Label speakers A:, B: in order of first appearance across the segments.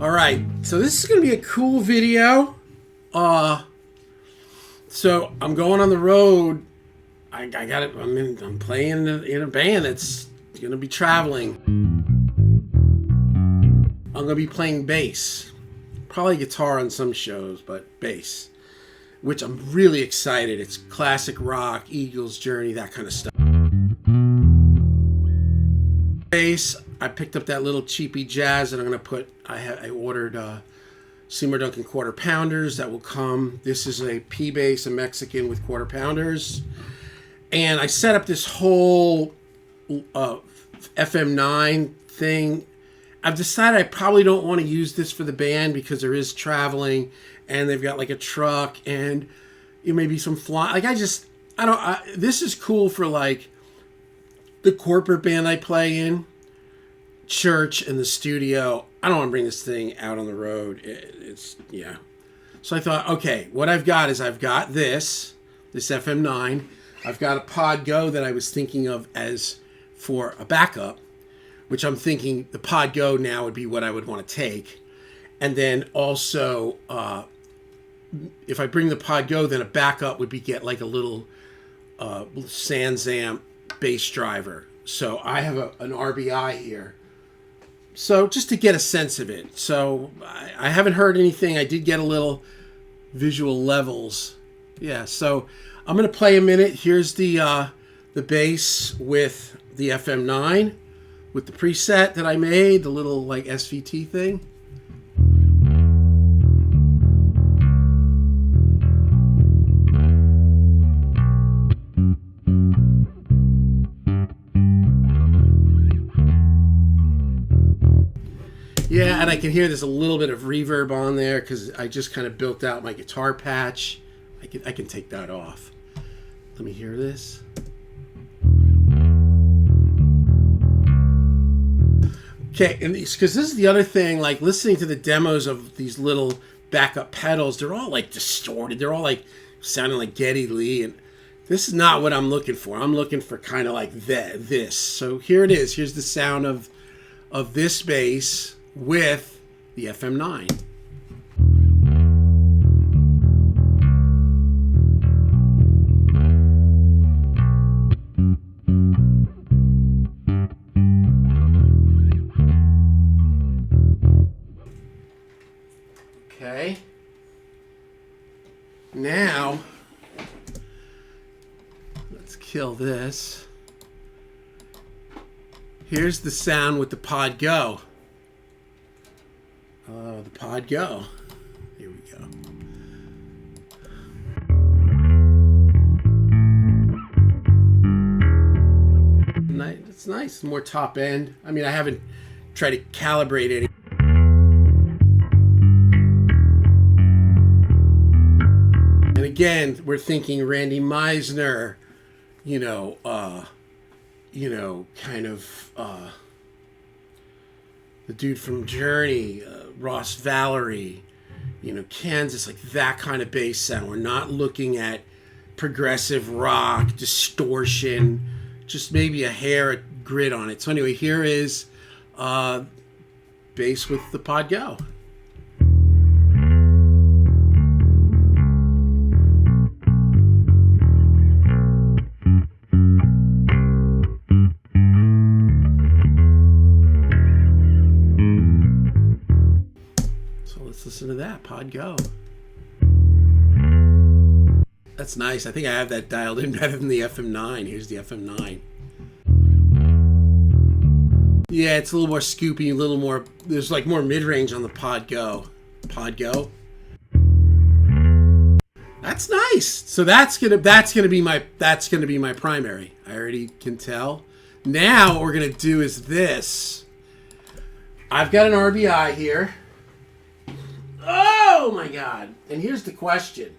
A: All right, so this is going to be a cool video. So I'm going on the road. I got it. I'm playing in a band that's going to be traveling. I'm going to be playing bass, probably guitar on some shows, but bass, which I'm really excited. It's classic rock, Eagles, Journey, that kind of stuff. Bass. I picked up that little cheapy jazz that I'm going to put. I ordered Seymour Duncan quarter pounders that will come. This is a P bass, a Mexican with quarter pounders, and I set up this whole FM9 thing. I've decided I probably don't want to use this for the band because there is traveling, and they've got like a truck and maybe some fly. Like this is cool for like the corporate band I play in, church, and the studio. I don't want to bring this thing out on the road. Yeah. So I thought, okay, what I've got is I've got this FM9. I've got a Pod Go that I was thinking of as for a backup, which I'm thinking the Pod Go now would be what I would want to take. And then also, if I bring the Pod Go, then a backup would be get like a little Sansamp bass driver. So I have an RBI here. So just to get a sense of it. So I haven't heard anything. I did get a little visual levels. Yeah, so I'm going to play a minute. Here's the bass with the FM9 with the preset that I made, the little like SVT thing. Yeah, and I can hear there's a little bit of reverb on there because I just kind of built out my guitar patch. I can take that off. Let me hear this. Okay, and because this is the other thing, like listening to the demos of these little backup pedals, they're all like distorted. They're all like sounding like Geddy Lee, and this is not what I'm looking for. I'm looking for kind of like this. So here it is. Here's the sound of this bass with the FM9. Okay. Now, let's kill this. Here's the sound with the Pod Go. The Pod Go. Here we go. It's nice. More top end. I mean, I haven't tried to calibrate it. And again, we're thinking Randy Meisner, kind of the dude from Journey, Ross Valerie, Kansas, like that kind of bass sound. We're not looking at progressive rock, distortion, just maybe a hair, a grit on it. So anyway, here is bass with the Pod Go. Listen to that Pod Go. That's nice. I think I have that dialed in better than the FM9. Here's the FM9. Yeah, it's a little more scoopy, a little more. There's like more mid-range on the Pod Go. Pod Go. That's nice. So that's gonna be my primary. I already can tell. Now what we're gonna do is this. I've got an RBI here. Oh my God. And here's the question.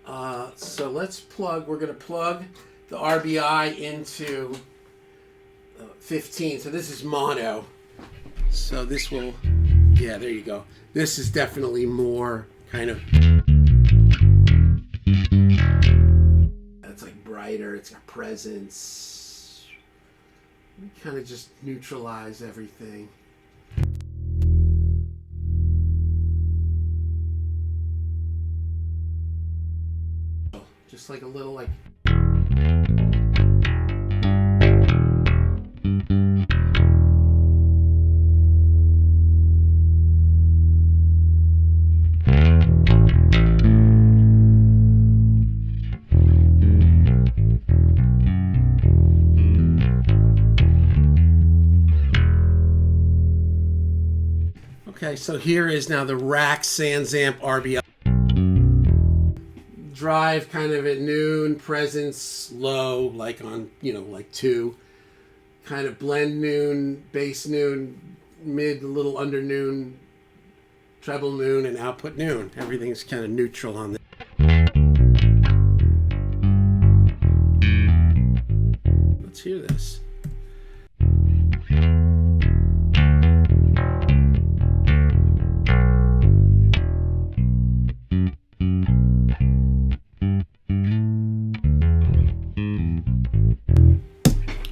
A: So we're going to plug the RBI into 15. So this is mono. So this will, yeah, there you go. This is definitely more kind of, it's like brighter. It's got presence. We kind of just neutralize everything. just like a little like. Okay, so here is now the rack Sansamp RBI. Drive kind of at noon, presence low, like on, like 2. Kind of blend noon, bass noon, mid, a little under noon, treble noon, and output noon. Everything's kind of neutral on this. Let's hear this.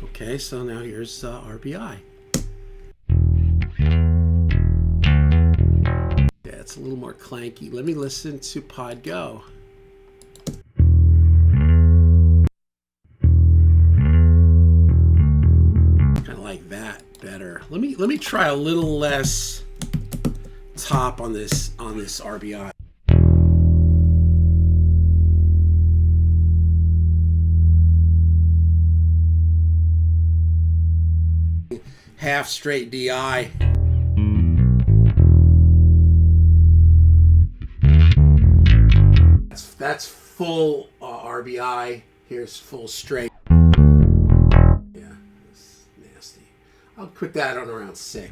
A: Okay, so now here's RBI. Yeah, it's a little more clanky. Let me listen to Pod Go. Kind of like that better. Let me try a little less top on this RBI. Half straight DI. That's full RBI. Here's full straight. Yeah, that's nasty. I'll put that on around 6.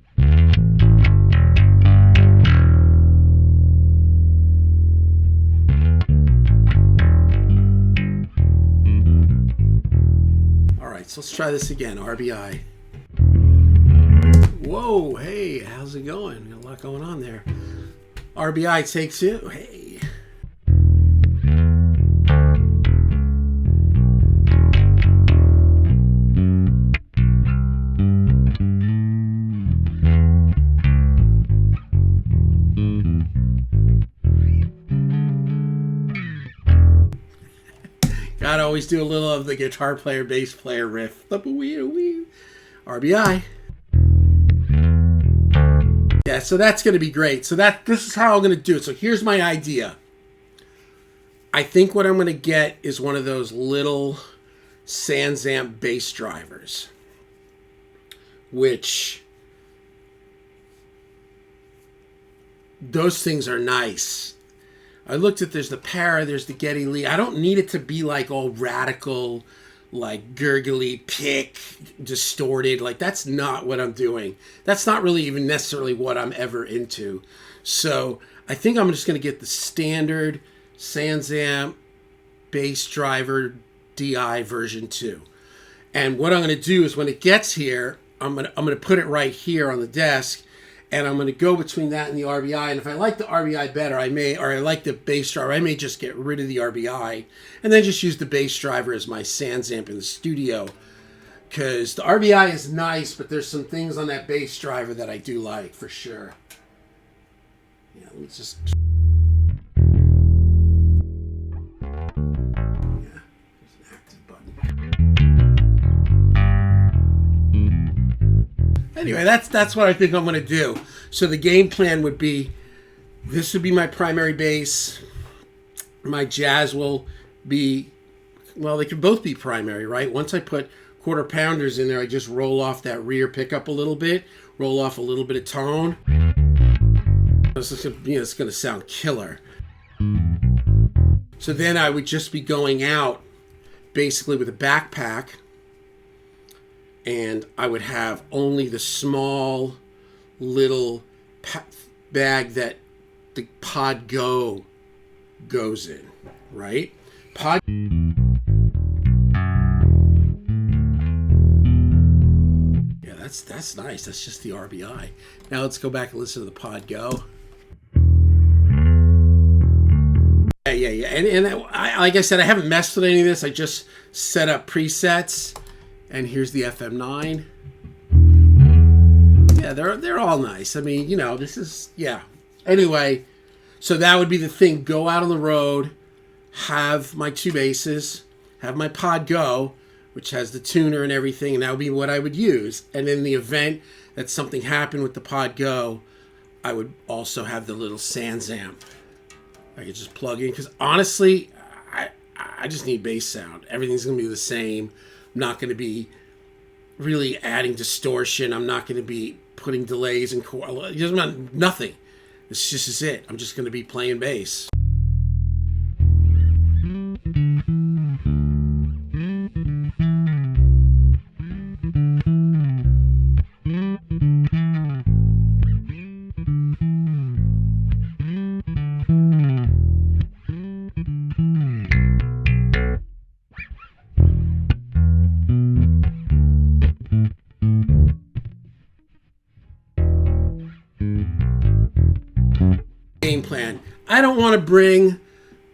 A: All right, so let's try this again. RBI. Whoa, hey, how's it going? Got a lot going on there. RBI takes it. Hey. Gotta always do a little of the guitar player, bass player riff. RBI. Yeah, so that's going to be great. So this is how I'm going to do it. So here's my idea. I think what I'm going to get is one of those little Sansamp bass drivers, which those things are nice. I looked at, there's the Para, there's the Geddy Lee. I don't need it to be like all radical, like gurgly, pick, distorted. Like, that's not what I'm doing. That's not really even necessarily what I'm ever into. So I think I'm just going to get the standard Sansamp bass driver DI version 2. And what I'm going to do is when it gets here, I'm going to put it right here on the desk, and I'm going to go between that and the RBI. And if I like the RBI better, I like the bass driver, I may just get rid of the RBI and then just use the bass driver as my Sansamp in the studio. Because the RBI is nice, but there's some things on that bass driver that I do like, for sure. Yeah, let me just... Yeah, there's an active button. Anyway, that's what I think I'm going to do. So the game plan would be, this would be my primary bass. My jazz will be, well, they can both be primary, right? Once I put quarter pounders in there, I just roll off that rear pickup a little bit, roll off a little bit of tone. It's going to sound killer. So then I would just be going out basically with a backpack, and I would have only the small little bag that the Pod Go goes in, right? Pod... Yeah, that's nice. That's just the RBI. Now let's go back and listen to the Pod Go. Yeah. And I, like I said, I haven't messed with any of this. I just set up presets. And here's the FM9. Yeah, they're all nice. I mean, this is, yeah. Anyway, so that would be the thing. Go out on the road, have my two basses, have my Pod Go, which has the tuner and everything, and that would be what I would use. And in the event that something happened with the Pod Go, I would also have the little Sansamp. I could just plug in, because honestly, I just need bass sound. Everything's going to be the same. I'm not going to be really adding distortion. I'm not going to be putting delays and nothing. This just is it. I'm just going to be playing bass. Game plan. I don't want to bring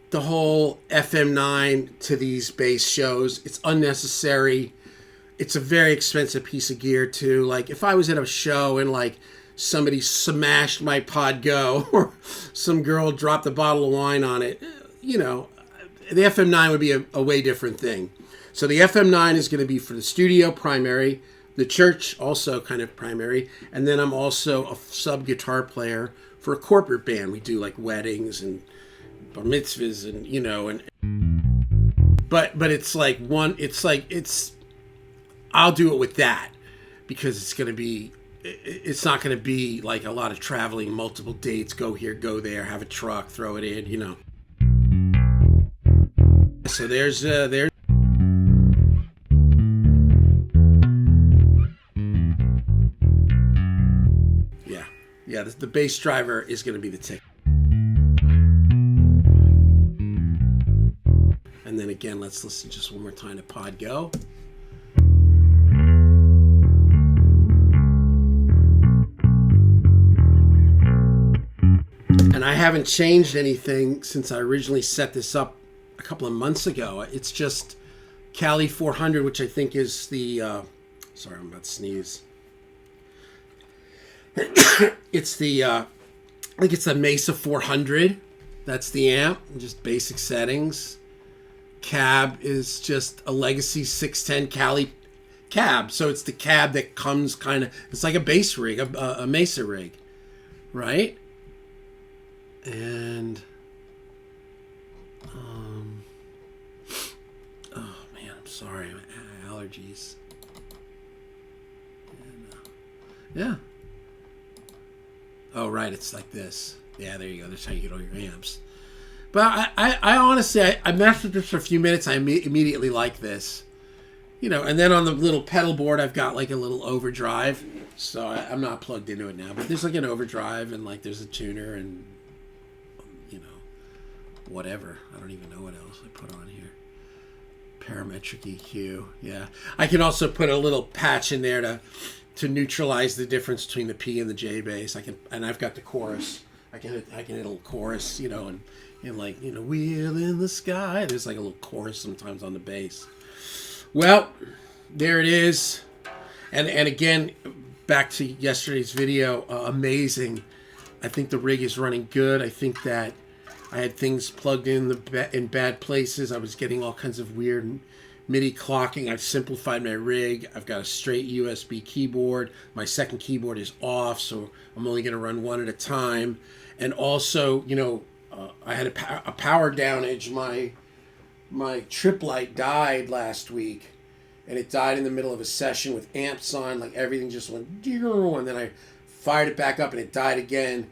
A: the whole FM9 to these bass shows. It's unnecessary. It's a very expensive piece of gear too. Like if I was at a show and like somebody smashed my Pod Go or some girl dropped a bottle of wine on it, you know, the FM9 would be a way different thing. So the FM9 is going to be for the studio primary, the church also kind of primary, and then I'm also a sub guitar player for a corporate band. We do like weddings and bar mitzvahs and, you know, and but it's I'll do it with that because it's not going to be like a lot of traveling, multiple dates, go here, go there, have a truck, throw it in, you know. So there's yeah, the bass driver is going to be the tick. And then again, let's listen just one more time to Pod Go. And I haven't changed anything since I originally set this up a couple of months ago. It's just Cali 400, which I think is the... sorry, I'm about to sneeze. It's the... I think it's the Mesa 400. That's the amp. Just basic settings. Cab is just a Legacy 610 Cali cab. So it's the cab that comes kind of... It's like a bass rig, a Mesa rig. Right? And... oh, man, I'm sorry. My allergies. And, yeah. Oh, right, it's like this. Yeah, there you go. That's how you get all your amps. But I honestly, I messed with this for a few minutes. I immediately like this. You know, and then on the little pedal board, I've got like a little overdrive. So I'm not plugged into it now. But there's like an overdrive and like there's a tuner and, you know, whatever. I don't even know what else I put on here. Parametric EQ. Yeah. I can also put a little patch in there to neutralize the difference between the P and the J bass. And I've got the chorus. I can hit a little chorus, you know, and like, you know, wheel in the sky. There's like a little chorus sometimes on the bass. Well, there it is. And again, back to yesterday's video, amazing. I think the rig is running good. I think that I had things plugged in in bad places. I was getting all kinds of weird MIDI clocking. I've simplified my rig. I've got a straight USB keyboard. My second keyboard is off, so I'm only going to run one at a time. And also, you know, I had a power downage. My trip light died last week, and it died in the middle of a session with amps on. Like everything just went, and then I fired it back up, and it died again.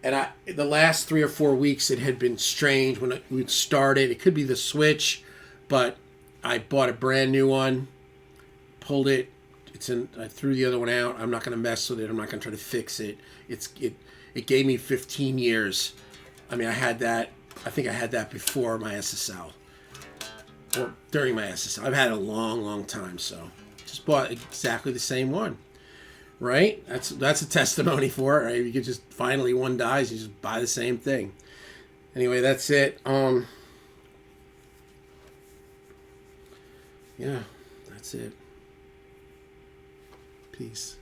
A: And the last 3 or 4 weeks, it had been strange when it would start it. It could be the switch, but I bought a brand new one, pulled it. I threw the other one out. I'm not going to mess with it. I'm not going to try to fix it. It gave me 15 years. I mean, I think I had that before my SSL. Or during my SSL. I've had it a long, long time, so just bought exactly the same one. Right? That's a testimony for it, right? You could just, finally one dies, you just buy the same thing. Anyway, that's it. Yeah, that's it. Peace.